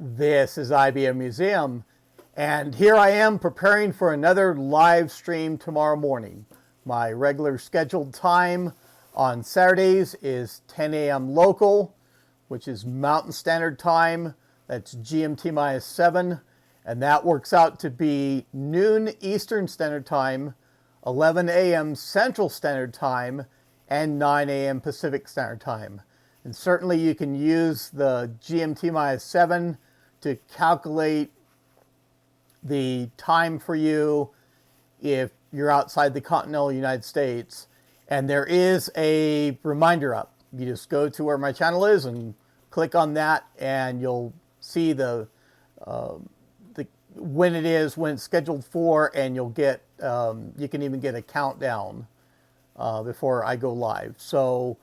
This is IBM Museum, and here I am preparing for another live stream tomorrow morning. My regular scheduled time on Saturdays is 10 a.m. local, which is Mountain Standard Time. That's GMT minus 7, and that works out to be noon Eastern Standard Time, 11 a.m. Central Standard Time, and 9 a.m. Pacific Standard Time. And certainly you can use the GMT minus 7 to calculate the time for you if you're outside the continental United States. And there is a reminder up. You just go to where my channel is and click on that, and you'll see when it is, when it's scheduled for, and you'll get you can even get a countdown before I go live. So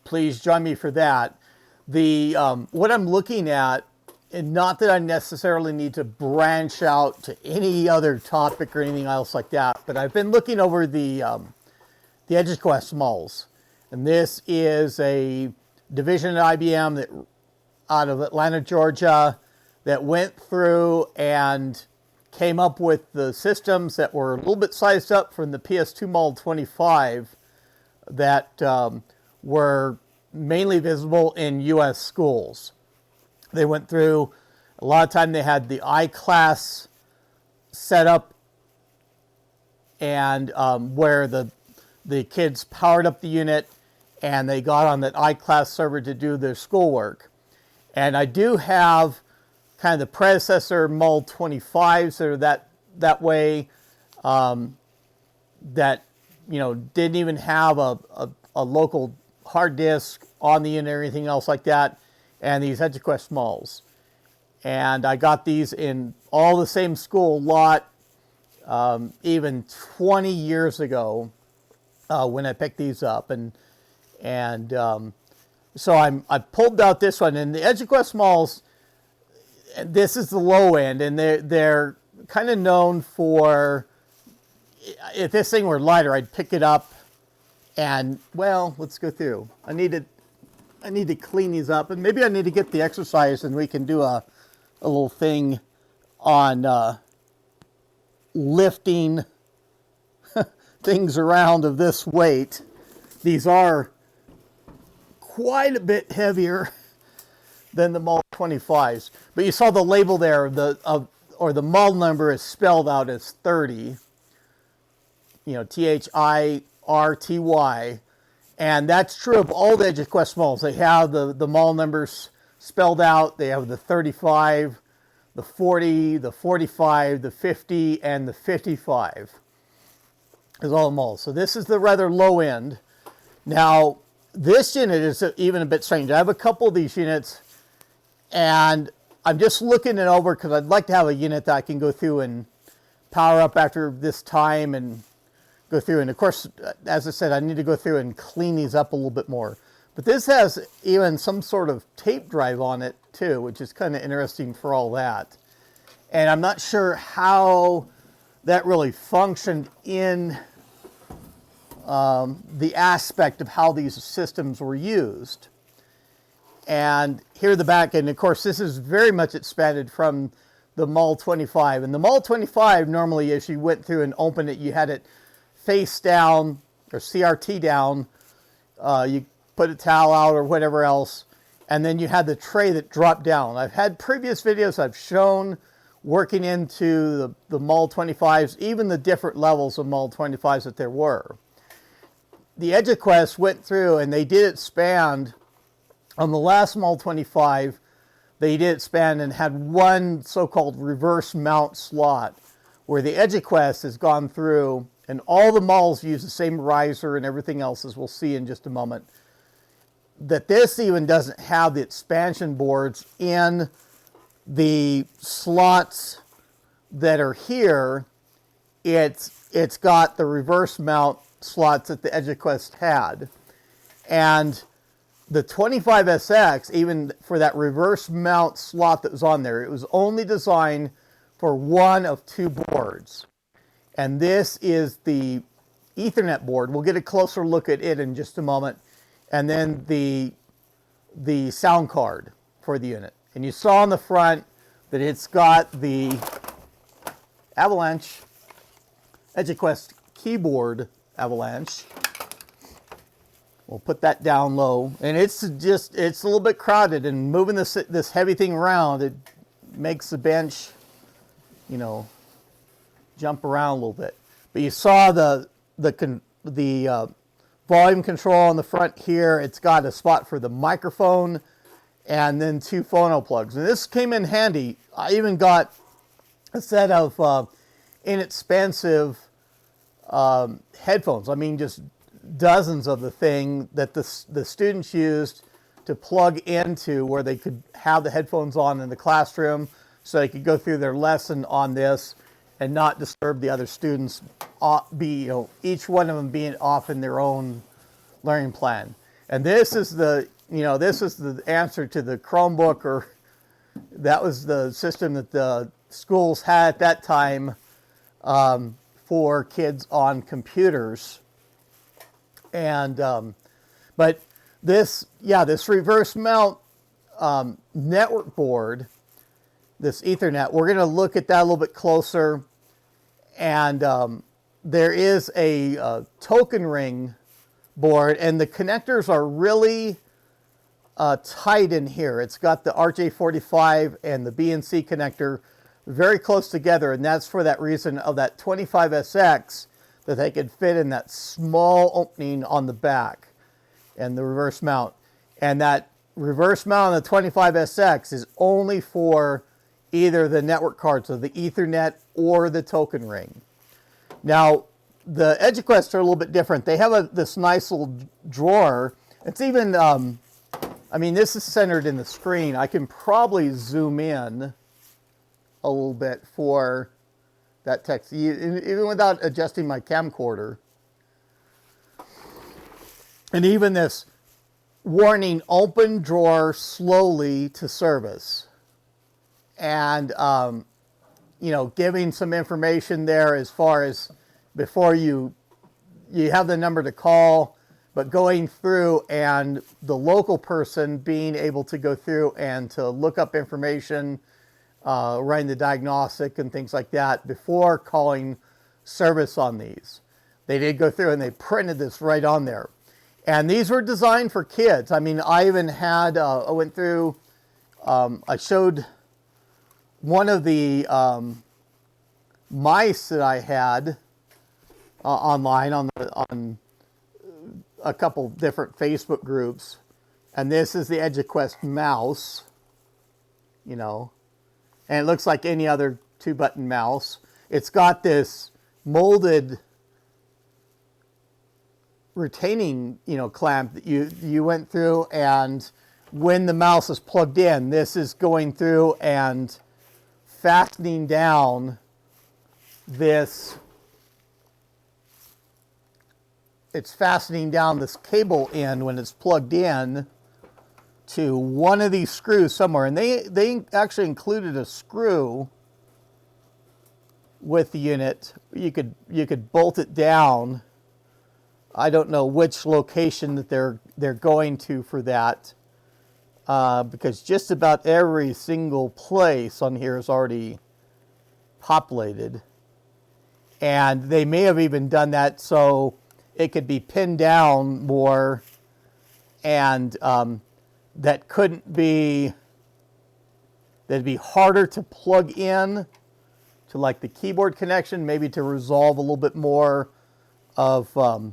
please join me for that. What I'm looking at, and not that I necessarily need to branch out to any other topic or anything else like that, but I've been looking over the EduQuest malls. And this is a division at IBM that out of Atlanta, Georgia, that went through and came up with the systems that were a little bit sized up from the PS2 Model 25 that were mainly visible in U.S. schools. They went through, a lot of time they had the I-class set up, and where the kids powered up the unit and they got on that I-class server to do their schoolwork. And I do have kind of the predecessor Model 25s that are that way, that didn't even have a local hard disk on the unit or anything else like that, and these EduQuest malls. And I got these in all the same school lot, even 20 years ago when I picked these up. So I pulled out this one, and the EduQuest malls, this is the low end, and they're kind of known for, if this thing were lighter, I'd pick it up and, well, let's go through. I need to clean these up, and maybe I need to get the exercise, and we can do a little thing on lifting things around of this weight. These are quite a bit heavier than the Model 25s, but you saw the label there, or the model number is spelled out as 30. THIRTY. And that's true of all the EduQuest malls. They have the model numbers spelled out. They have the 35, the 40, the 45, the 50, and the 55 is all the malls. So this is the rather low end. Now, this unit is even a bit strange. I have a couple of these units, and I'm just looking it over because I'd like to have a unit that I can go through and power up after this time and go through. And of course, as I said, I need to go through and clean these up a little bit more. But this has even some sort of tape drive on it too, which is kind of interesting for all that. And I'm not sure how that really functioned in the aspect of how these systems were used. And here the back end, of course, this is very much expanded from the Model 25. And the Model 25, normally, as you went through and opened it, you had it face down or CRT down. You put a towel out or whatever else, and then you had the tray that dropped down. I've had previous videos I've shown working into the Model 25s, even the different levels of Model 25s that there were. The EduQuest went through and they did expand. On the last Model 25, they did expand and had one so-called reverse mount slot, where the EduQuest has gone through, and all the models use the same riser and everything else, as we'll see in just a moment. That this even doesn't have the expansion boards in the slots that are here. It's got the reverse mount slots that the EduQuest had. And the 25SX, even for that reverse mount slot that was on there, it was only designed for one of two boards. And this is the Ethernet board. We'll get a closer look at it in just a moment. And then the sound card for the unit. And you saw on the front that it's got the Avalanche EduQuest keyboard Avalanche. We'll put that down low, and it's a little bit crowded, and moving this heavy thing around, it makes the bench, you know, jump around a little bit. But you saw the volume control on the front here. It's got a spot for the microphone, and then 2 phono plugs. And this came in handy. I even got a set of inexpensive headphones. I mean, just dozens of the thing that the students used to plug into where they could have the headphones on in the classroom so they could go through their lesson on this and not disturb the other students, each one of them being off in their own learning plan. And this is the answer to the Chromebook, or that was the system that the schools had at that time for kids on computers. And but this reverse mount network board, this Ethernet, we're going to look at that a little bit closer. And there is a token ring board, and the connectors are really tight in here. It's got the RJ45 and the BNC connector very close together, and that's for that reason of that 25SX, that they could fit in that small opening on the back and the reverse mount. And that reverse mount on the 25SX is only for either the network card, so the Ethernet or the token ring. Now, the EduQuest are a little bit different. They have this nice little drawer. It's even, I mean, this is centered in the screen. I can probably zoom in a little bit for that text, even without adjusting my camcorder. And even this warning, open drawer slowly to service. And, giving some information there as far as before you have the number to call, but going through and the local person being able to go through and to look up information, running the diagnostic and things like that before calling service on these. They did go through and they printed this right on there. And these were designed for kids. I mean, I even had, I went through, I showed one of the mice that I had online on a couple different Facebook groups. And this is the EduQuest mouse, and it looks like any other 2-button mouse. It's got this molded retaining, clamp that you went through, and when the mouse is plugged in, this is going through and fastening down this. It's fastening down this cable end when it's plugged in to one of these screws somewhere, and they actually included a screw with the unit. You could bolt it down. I don't know which location that they're going to for that, because just about every single place on here is already populated, and they may have even done that so it could be pinned down more, and that couldn't be, that'd be harder to plug in to like the keyboard connection, maybe to resolve a little bit more of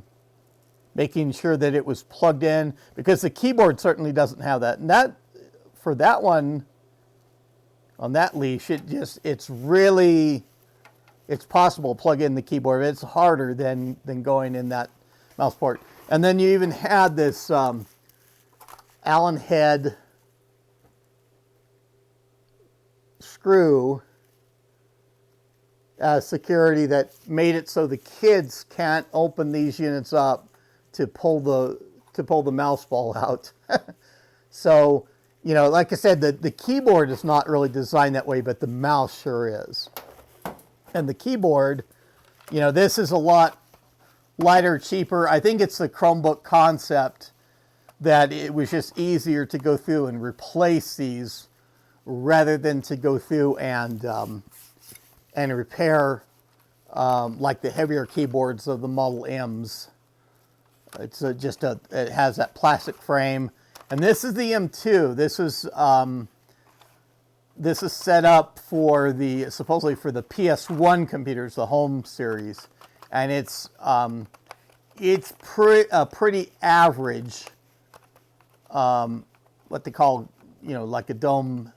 making sure that it was plugged in, because the keyboard certainly doesn't have that. And that, for that one, on that leash, it's possible to plug in the keyboard. It's harder than going in that mouse port. And then you even had this Allen head screw security that made it so the kids can't open these units up to pull the mouse ball out. So, like I said, the keyboard is not really designed that way, but the mouse sure is. And the keyboard, this is a lot lighter, cheaper. I think it's the Chromebook concept that it was just easier to go through and replace these rather than to go through and repair like the heavier keyboards of the Model M's. It's it has that plastic frame, and this is the M2. This is set up for supposedly for the PS1 computers, the home series, and it's pretty average. What they call, like a dome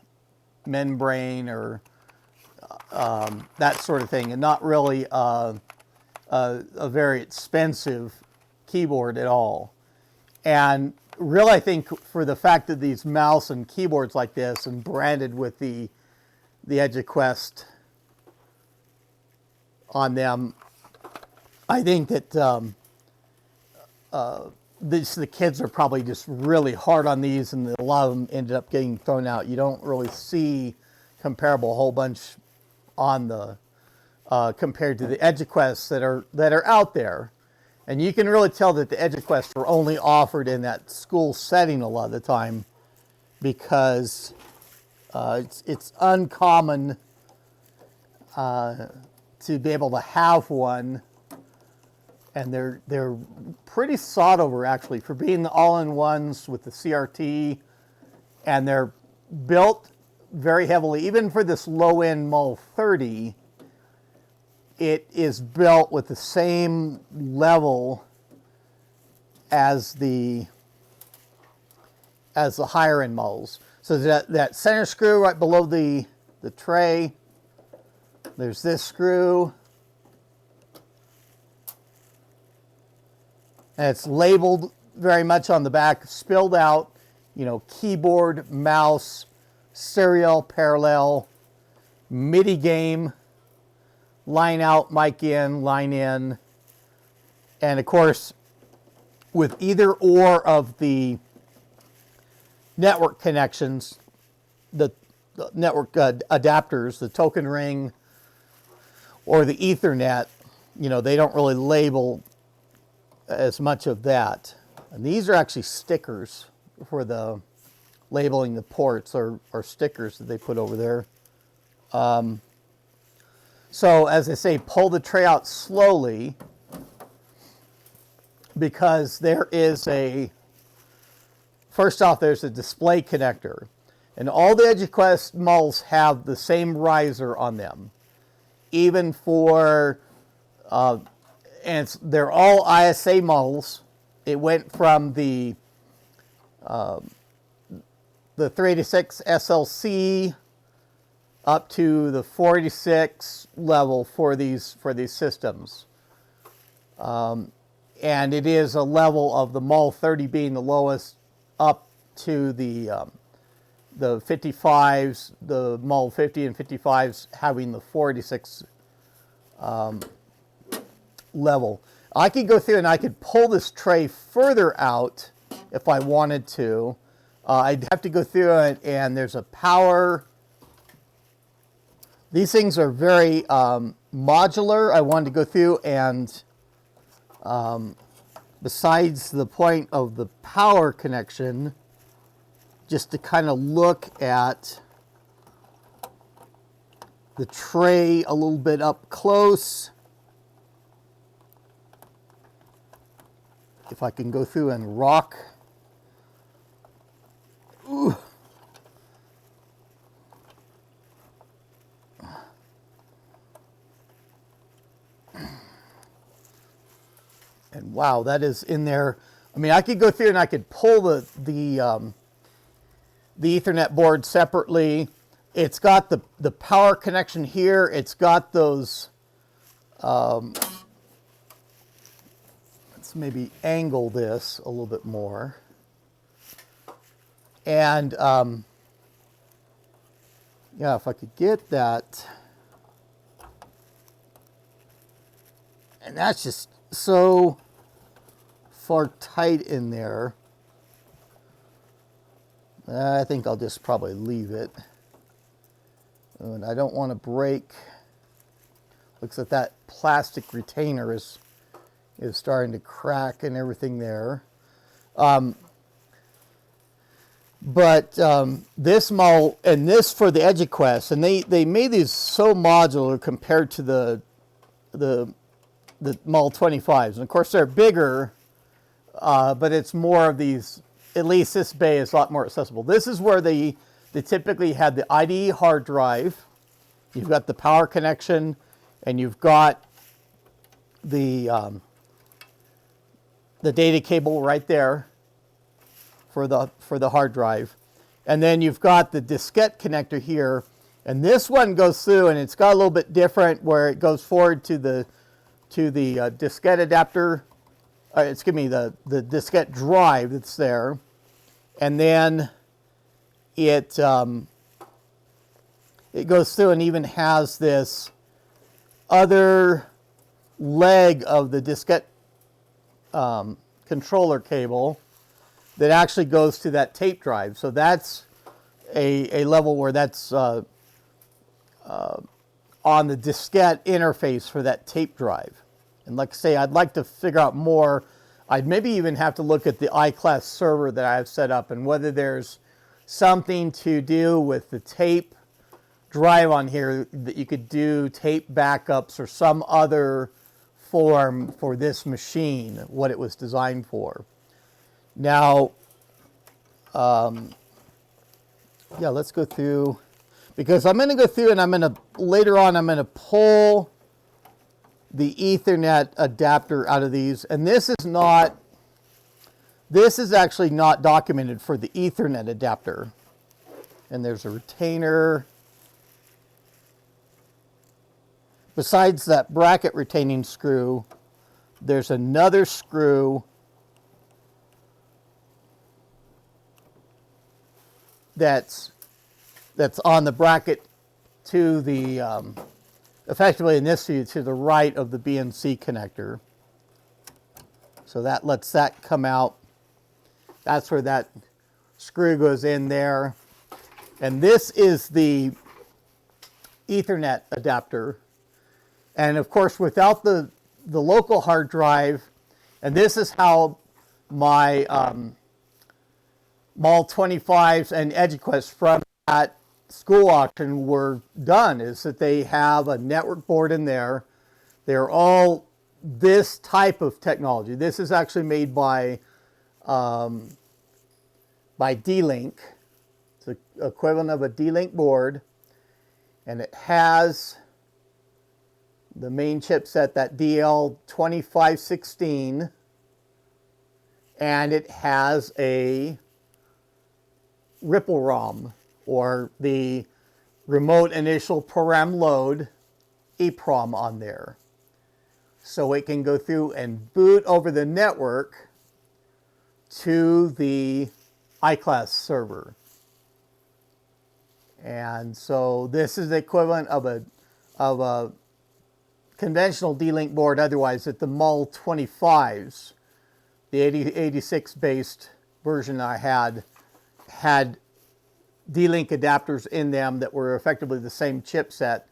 membrane or that sort of thing, and not really a very expensive keyboard at all. And really, I think for the fact that these mouse and keyboards like this and branded with the EduQuest on them, I think that the kids are probably just really hard on these, and a lot of them ended up getting thrown out. You don't really see comparable whole bunch on the compared to the EduQuests that are out there. And you can really tell that the EduQuests are only offered in that school setting a lot of the time, because it's uncommon to be able to have one, and they're pretty sought over actually for being the all-in-ones with the CRT, and they're built very heavily, even for this low-end Model 30. It is built with the same level as the higher end models. So that center screw right below the tray, there's this screw, and it's labeled very much on the back, spelled out, keyboard, mouse, serial, parallel, MIDI game, line out, mic in, line in. And of course, with either or of the network connections, the network adapters, the token ring or the Ethernet, they don't really label as much of that. And these are actually stickers for the labeling the ports, or stickers that they put over there. So as I say, pull the tray out slowly, because there is first off, there's a display connector. And all the EduQuest models have the same riser on them. Even for, and they're all ISA models. It went from the 386 SLC up to the 486 level for these systems. And it is a level of the Model 30 being the lowest, up to the 55s, the Model 50 and 55s having the 486 level. I could go through and I could pull this tray further out if I wanted to. I'd have to go through it, and there's a power. These things are very modular. I wanted to go through and, besides the point of the power connection, just to kind of look at the tray a little bit up close. If I can go through and rock. Ooh. And wow, that is in there. I mean, I could go through and I could pull the Ethernet board separately. It's got the power connection here. It's got those, let's maybe angle this a little bit more. And yeah, if I could get that. And that's just so far tight in there. I think I'll just probably leave it. And I don't want to break. Looks like that plastic retainer is starting to crack and everything there. But this MAL and this for the EduQuest, and they made these so modular compared to the MAL 25s. And of course they're bigger, but it's more of these, at least this bay is a lot more accessible. This is where they typically had the IDE hard drive. You've got the power connection, and you've got the data cable right there for the hard drive. And then you've got the diskette connector here. And this one goes through, and it's got a little bit different where it goes forward to the diskette adapter, excuse me, the diskette drive that's there. And then it goes through and even has this other leg of the diskette controller cable that actually goes to that tape drive. So that's a level where that's on the diskette interface for that tape drive. And like I say, I'd like to figure out more. I'd maybe even have to look at the iClass server that I have set up and whether there's something to do with the tape drive on here that you could do tape backups or some other form for this machine, what it was designed for. Now, yeah, let's go through, because I'm going to go through and later on I'm going to pull the Ethernet adapter out of these, and this is actually not documented for the Ethernet adapter. And there's a retainer. Besides that bracket retaining screw, there's another screw that's on the bracket to the effectively in this view to the right of the BNC connector. So that lets that come out. That's where that screw goes in there. And this is the Ethernet adapter. And of course, without the local hard drive, and this is how my MAL 25s and EduQuest from that school auction were done, is that they have a network board in there. They're all this type of technology. This is actually made by D-Link. It's the equivalent of a D-Link board, and it has the main chipset, that DL2516, and it has a Ripple ROM, or the remote initial program load, EEPROM, on there. So it can go through and boot over the network to the iClass server. And so this is the equivalent of a conventional D-Link board. Otherwise, at the MAL 25s, the 86 based version I had D-Link adapters in them that were effectively the same chipset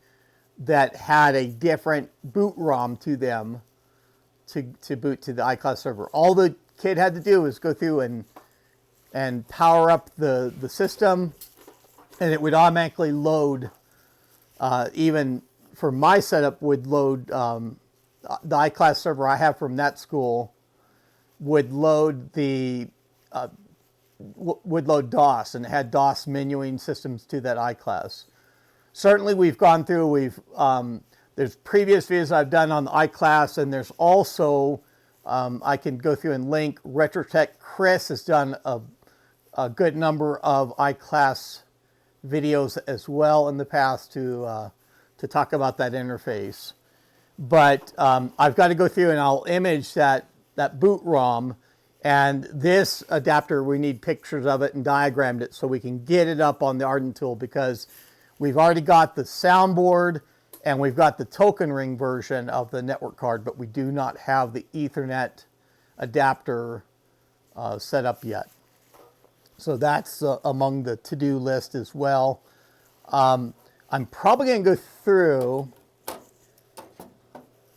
that had a different boot ROM to them to boot to the iClass server. All the kid had to do was go through and power up the system, and it would automatically load, even for my setup, would load the iClass server I have from that school would load would load DOS, and it had DOS menuing systems to that iClass. Certainly we've gone through, there's previous videos I've done on the iClass, and there's also, I can go through and link, Retrotech Chris has done a good number of iClass videos as well in the past to talk about that interface. But I've got to go through and I'll image that boot ROM, and this adapter, we need pictures of it and diagrammed it so we can get it up on the Arden tool, because we've already got the soundboard and we've got the token ring version of the network card, but we do not have the Ethernet adapter set up yet. So that's among the to-do list as well. I'm probably going to go through,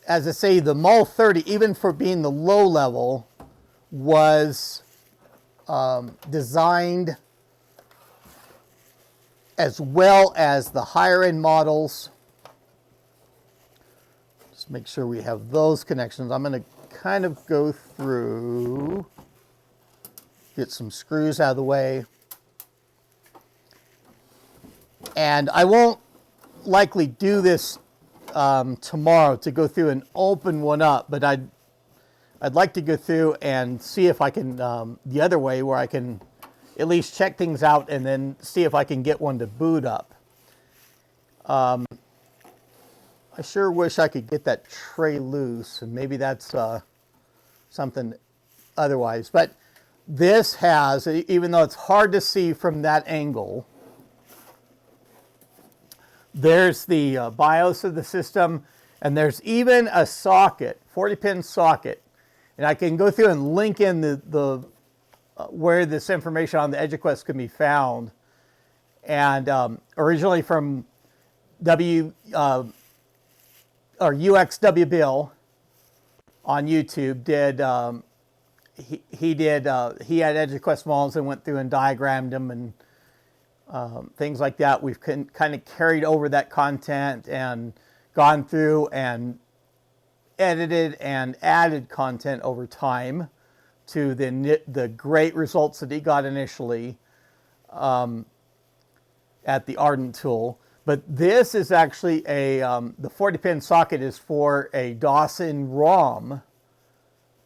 as I say, the MAL 30, even for being the low level, was designed as well as the higher end models. Just make sure we have those connections. I'm going to kind of go through, get some screws out of the way. And I won't likely do this tomorrow to go through and open one up, but I'd like to go through and see if I can, the other way where I can at least check things out and then see if I can get one to boot up. I sure wish I could get that tray loose, and maybe that's something otherwise. But this has, even though it's hard to see from that angle, there's the BIOS of the system, and there's even a socket, 40-pin socket. And I can go through and link in the where this information on the EduQuest can be found. And originally from UXW Bill on YouTube did he had EduQuest models and went through and diagrammed them and things like that. We've kind of carried over that content and gone through and edited and added content over time to the great results that he got initially at the Ardent tool. But this is actually the 40-pin socket is for a Dawson ROM.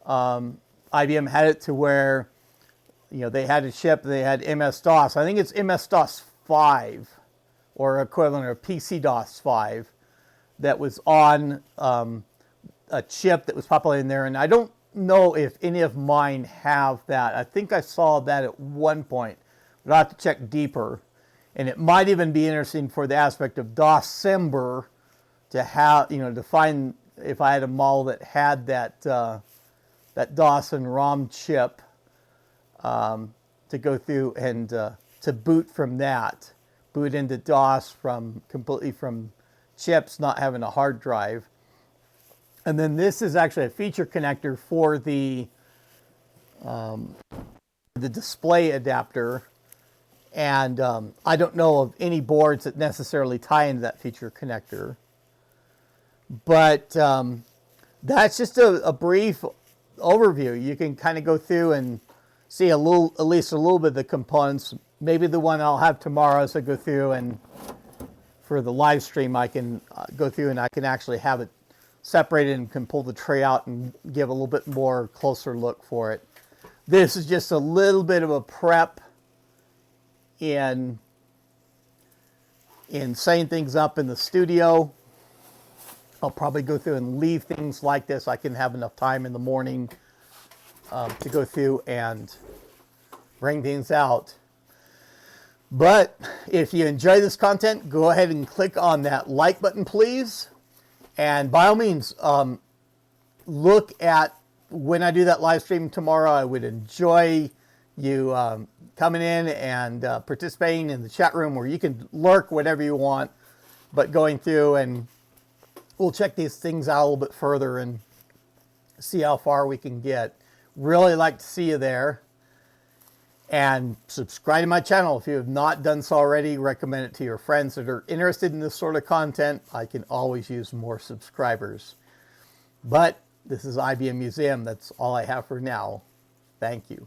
IBM had it to where, they had a chip, they had MS-DOS. I think it's MS-DOS 5 or equivalent, or PC-DOS 5 that was on a chip that was populated in there. And I don't know if any of mine have that. I think I saw that at one point, but I'll have to check deeper. And it might even be interesting for the aspect of DOSember to have, to find if I had a model that had that Dawson ROM chip to go through and to boot from that, boot into DOS completely from chips, not having a hard drive. And then this is actually a feature connector for the display adapter. And I don't know of any boards that necessarily tie into that feature connector. But that's just a brief overview. You can kind of go through and see at least a little bit of the components. Maybe the one I'll have tomorrow as I go through, and for the live stream I can go through and I can actually have it separated and can pull the tray out and give a little bit more closer look for it. This is just a little bit of a prep in setting things up in the studio. I'll probably go through and leave things like this. I can have enough time in the morning to go through and bring things out. But if you enjoy this content, go ahead and click on that like button, please. And by all means, look at when I do that live stream tomorrow. I would enjoy you coming in and participating in the chat room, where you can lurk whatever you want, but going through and we'll check these things out a little bit further and see how far we can get. Really like to see you there. And subscribe to my channel if you have not done so already. Recommend it to your friends that are interested in this sort of content. I can always use more subscribers. But this is IBM Museum. That's all I have for now. Thank you.